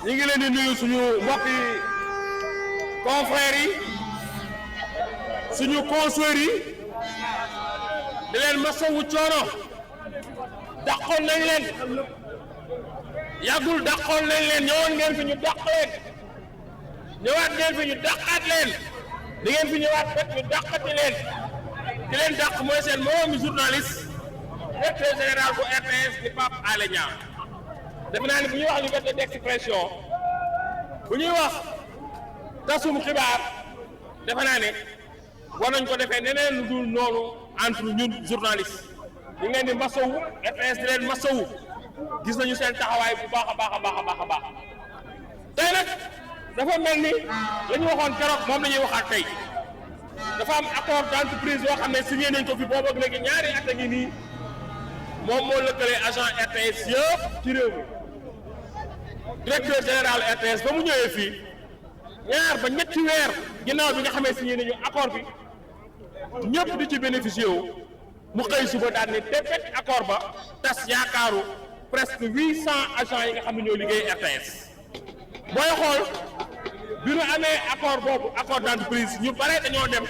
ñu ngi leen di nuyu suñu mbokki confrères yi suñu consoeurs yi di leen masawu coono dàqoon nañ leen yàggul dàqoon nañ leen ñëwoon ngeen fi ñu dàq leen ñëwaat ngeen fi ñu dàqaat leen di ngeen fi ñëwaat fekk ñu dàqati leen ki leen dàq mooy seen moroomi journaliste directeur général bu RTS di Pape Alé Niang defe naa ni bu ñuy wax liberté d'expression bu ñuy wax tasum xibaar defe naa ne war nañ ko defee neneen lu dul noonu entre ñun journaliste ñu ngi leen di masawu RTS di leen masawu gis nañu seen taxawaay bu baax a baax a baax a baax a baax tey nag dafa mel ni la ñu waxoon keroog moom la ñuy waxaat tey dafa am accord d'entreprise yoo xam ne signé nañ ko fi boobu ak léegi ñaari at a ngi nii moom moo lëkkale agent RTS yëpp ci réew mi directeur général RTS ba mu ñëwee fii ñaar ba ñetti weer ginnaaw bi nga xamee signé nañu accord bi ñëpp di ci bénéficié wu mu xëy suba daal ne tepet accord ba tas yaakaaru presque 800 agents yi nga xam ne ñoo liggéey RTS booy xool bi ñu amee accord boobu accord d'entreprise ñu bare dañoo dem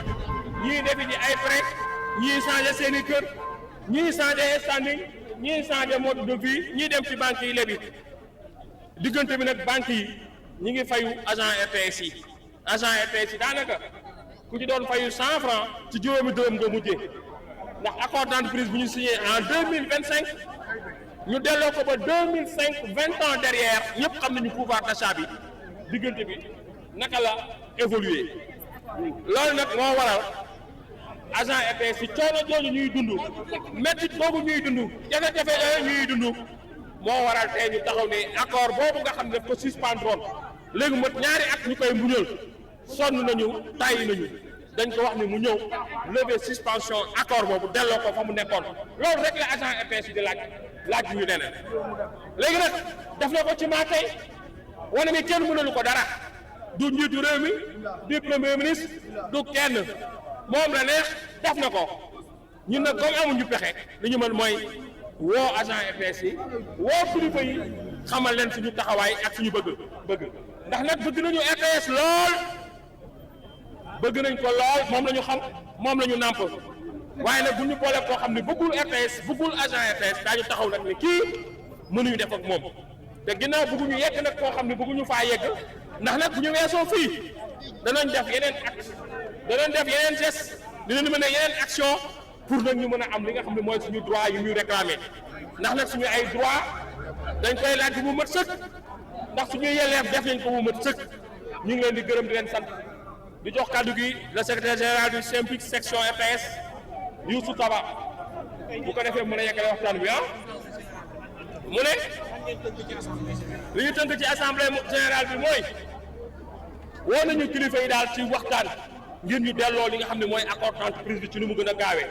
ñii defi ji ay prêt ñii changé seeni kër ñii changé standing ñii changé mode de vie ñii dem ci banque yi lebi diggante bi nag banque yi ñi ngi fayu agent RTS yi agent RTS yi daanaka ku ci doon fayu 100 francs ci juróomi dërëm nga mujjee ndax accord d'entreprise bu ñu signé en 2025 ñu delloo ko ba 2005 20 ans derrière ñëpp xam nañu pouvoir d'achat bi diggante bi naka la évoluer loolu nag moo waral agent RTS yi coono jooju ñuy dund métti boobu ñuy dund jafe-jafe yooyu ñuy dund moo waral tey ñu taxaw ne accord boobu nga xam ne daf ko suspendroon léegi mot ñaari at ñu koy muñal sonn nañu tàyyi nañu dañ ko wax ni mu ñëw lever suspension accord boobu delloo ko fa mu nekkoon loolu rek la agent RTS yi di laaj ñu neneen léegi nag def na ko ci maa tey wane ni kenn mënalu ko dara du njiitu réew mi du premier ministre du kenn moom la neex def na ko ñun nag comme amuñu pexe li ñu mën mooy woo agent RTS yi woo kilifa yi xamal leen suñu taxawaay ak suñu bëgg ndax nag bëgg nañu RTS lool bëgg nañ ko lool moom la ñu xam moom la ñu nàmp waaye nag bu ñu boole koo xam ne bëggul RTS bëggul agent RTS daañu taxaw nag ni kii mënuñu def ak moom te ginnaaw bëgguñu yegg nag koo xam ne bëgguñu faa yegg ndax nag bu ñu weesoo fii danañ def yeneen acte danañ def yeneen geste dinañ mën a yeneen action pour nag ñu mën a am li nga xam ne mooy suñu droit yu ñuy réclamer ndax nag suñu ay droit dañ koy laaj bu mat sëkk ndax suñuy yelleef def nañ ko bu mat sëkk ñu ngi leen di gërëm di leen sant di jox kàddu gi le secrétaire général du SYNPICS section RTS Youssou Kaba bu ko defee mën a yeggale waxtaan bi mu ne li ñu tënk ci assemblée générale bi mooy woo nañu kilifa yi daal ci waxtaan ngir ñu delloo li nga xam ne mooy accord d'entreprise bi ci ni mu gën a gaawee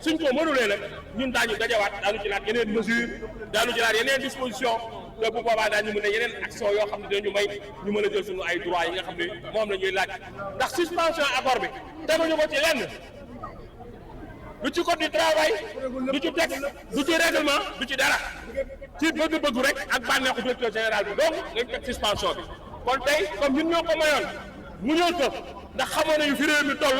suñ ko mënulee nag ñun daañu dajawaat daanu jëlaat yeneen mesure daanu jëlaat yeneen disposition te bu boobaa daañu mën a yeneen action yoo xam ne dañu may ñu mën a jël suñu ay droits yi nga xam ne moom la ñuy laaj ndax suspension accord bi teguñu ko ci lenn du ci code du travail du ci texte du ci règlement du ci dara ci bëgg-bëggu rek ak bànneexu directeur général bi donc lañ teg suspension bi kon tey comme ñun ñoo ko mayoon mu ñëw ko ndax xamoon nañu fi réew mi toll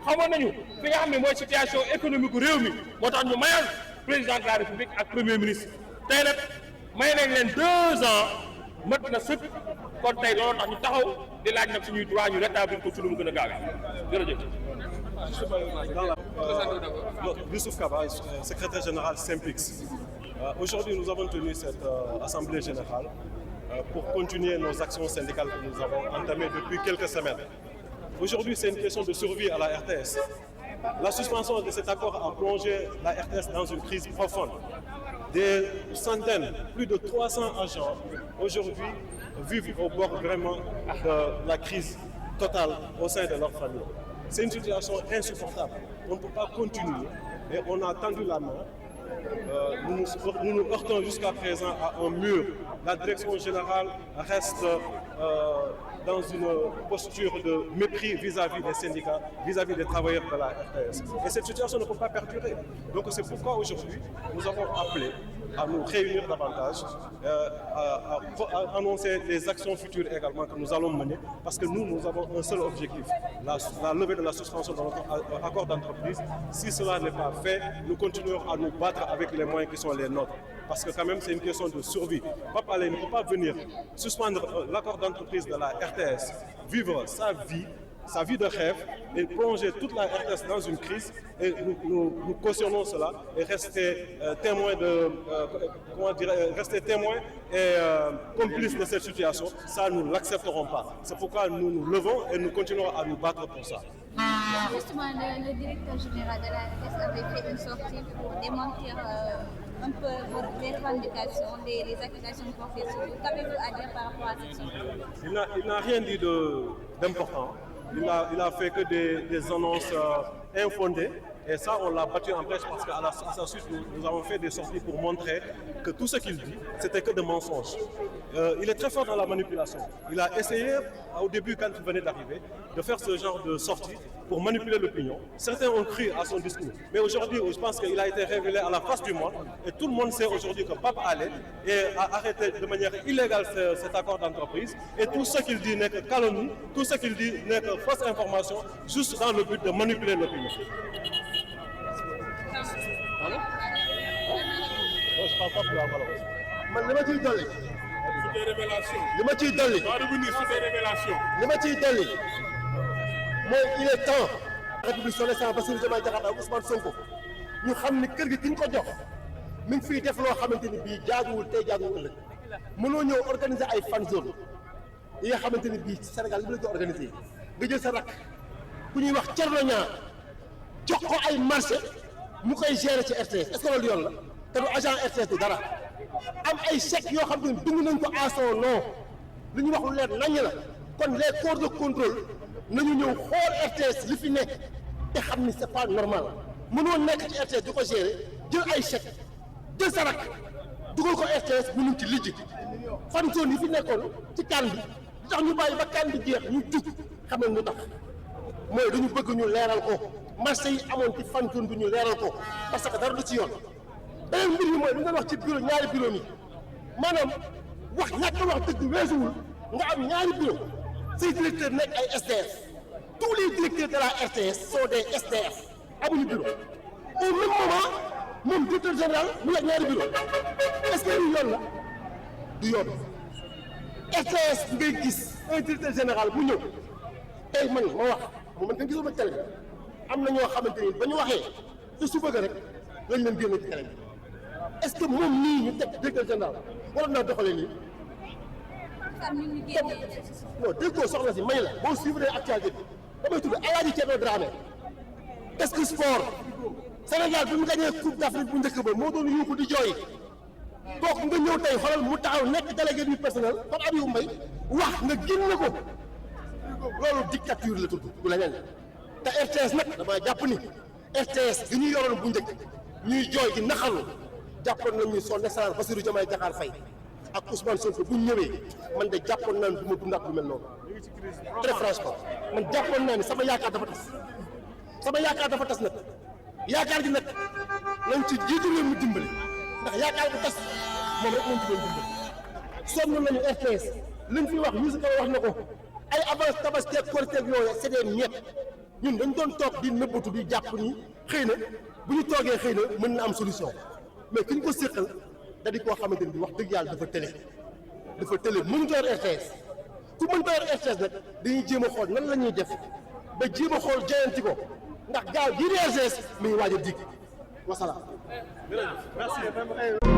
xamoon nañu fi nga xam ne mooy situation économique u réew mi moo tax ñu mayoon président de la république ak premier ministre tey nag may nañ leen 2 ans mat na sëkk kon tey loolu tax ñu taxaw di laaj nag suñuy droit ñu rétablir ko ci lu mu gën a gaawee jërëjëf. Youssouf Kaba, secrétaire général SYNPICS. Aujourd'hui, nous avons tenu cette assemblée générale pour continuer nos actions syndicales que nous avons entamées depuis quelques semaines. Aujourd'hui, c'est une question de survie à la RTS. La suspension de cet accord a plongé la RTS dans une crise profonde. Des centaines, plus de 300 agents aujourd'hui vivent au bord vraiment de la crise totale au sein de leur famille. C'est une situation insupportable. On ne peut pas continuer et on a tendu la main. Nous nous heurtons jusqu'à présent à un mur. La direction générale reste dans une posture de mépris vis-à-vis des syndicats, vis-à-vis des travailleurs de la RTS. Et cette situation ne peut pas perdurer. Donc c'est pourquoi aujourd'hui, nous avons appelé à nous réunir davantage, à annoncer les actions futures également que nous allons mener, parce que nous avons un seul objectif, la levée de la suspension de notre accord d'entreprise. Si cela n'est pas fait, nous continuerons à nous battre avec les moyens qui sont les nôtres. Parce que quand même, c'est une question de survie. Pape Alé ne peut pas venir suspendre l'accord d'entreprise de la RTS, vivre sa vie de rêve et plonger toute la RTS dans une crise, et nous cautionnons cela et rester témoins et complices de cette situation. Ça, nous ne l'accepterons pas. C'est pourquoi nous nous levons et nous continuerons à nous battre pour ça. Justement, le directeur général de la RTS avait fait une sortie pour démentir un peu les revendications, les accusations professionnelles. Qu'avez-vous à dire par rapport à cette sortie? Il n'a rien dit d'important. Il a fait que des annonces infondées. Et ça, on l'a battu en brèche parce qu'à sa suite, nous avons fait des sorties pour montrer que tout ce qu'il dit, c'était que des mensonges. Il est très fort dans la manipulation. Il a essayé, au début, quand il venait d'arriver, de faire ce genre de sortie pour manipuler l'opinion. Certains ont cru à son discours. Mais aujourd'hui, je pense qu'il a été révélé à la face du monde. Et tout le monde sait aujourd'hui que Pape Alé a arrêté de manière illégale cet accord d'entreprise. Et tout ce qu'il dit n'est que calomnie, tout ce qu'il dit n'est que fausse information, juste dans le but de manipuler l'opinion. Je parle pas plus malheureusement. Man li ma ciy dolli. Sur des révélations. li ma ciy dolli. On va revenir sur des révélations. li ma ciy dolli mooy il est temps. République son excellence Bassirou Diomaye Diakhar Faye Ousmane Sonko ñu xam ni kër gi ki ñu ko jox mi ngi fiy def loo xamante ni bii jaaduwul tey jaaduwul ëllëg mënoo ñëw organiser ay fan zone yi nga xamante ni bii ci Sénégal li mu la ko organiser nga jël sa rakk ku ñuy wax Thierno Niang jox ko ay marché mu koy gérer ci RTS est-ce que loolu yoon la te du agent RTS du dara am ay chèques yoo xam ne dund nañ ko à son nom li ñu wax lu leer naññ la kon les corps de contrôle nañu ñëw xool RTS li fi nekk te xam ni c'est pas normal mënoo nekk ci RTS di ko gérer jël ay chèques jël sa rak dugal ko RTS mënuñ ci lijji fan zone yi fi nekkoon ci kan bi di tax ñu bàyyi ba kan bi jeex ñu jug xam nañ lu tax mooy dañu bëgg ñu leeral ko marché yi amoon ci fan zone bi ñu leeral ko parce que dara du ci yoon beneen mbir mi mooy li nga wax ci bureau ñaari bureau yi maanaam wax ñàkk wax dëgg weesuwul nga am ñaari bureau say directeurs nekk ay SDF tous les directeurs de la RTS sont des SDF amuñu bureau au même moment moom directeur général mu nekk ñaari bureau est-ce que lu yoon la du yoon RTS ngay gis un directeur général bu ñëw tey man ma wax man nga gisuma télé bi am na ñoo xamante ni ba ñu waxee te su bëgg rek lañ leen génne ci télé bi est-ce que moom nii ñu teg directeur général wala naa doxalee nii. non déggoo soxna si may la boo suivre actualité bi damay tudd Alaaji Thierno Dramé est-ce que sport Sénégal bi mu gagné coupe d'Afrique bu njëkk ba moo doon yuuxu di jooy kooku nga ñëw tey xoolal mu taxaw nekk délégué du personnel comme Abibou Mbaye wax nga génn ko loolu dictature la tudd du leneen te RTS nag damaa jàpp ni RTS gi ñu yoroon bu njëkk ñuy jooy di naxalu jàppoon nañu son excellence Bassirou Diomaye Diakhar Faye ak Ousmane Sonko bu ñu ñëwee man de jàppoon naa ne du ma dundaat lu mel noonu très franchement man jàppoon naa ne sama yaakaar dafa tas nag yaakaar gi nag nañ ci jiitu leen mu dimbali ndax yaakaar bu tas moom rek lañ ci doon dimbali sonn nañu RTS liñ fi wax musique wax na ko ay avance tabaski ak Korité yooyu c'est des miettes ñun dañ doon toog di nëbbatu di jàpp ni xëy na bu ñu toogee xëy na mën na am solution mais ki ñu ko séqal da di koo xamante ni wax dëgg yàlla dafa télé mënut a yor RTS ku mënut a yor RTS nag dañuy jéem a xool nan la ñuy def ba jéem a xool joyanti ko ndax gaaw bii di RTS mi ngi waaj a dig wasalaam. Merci.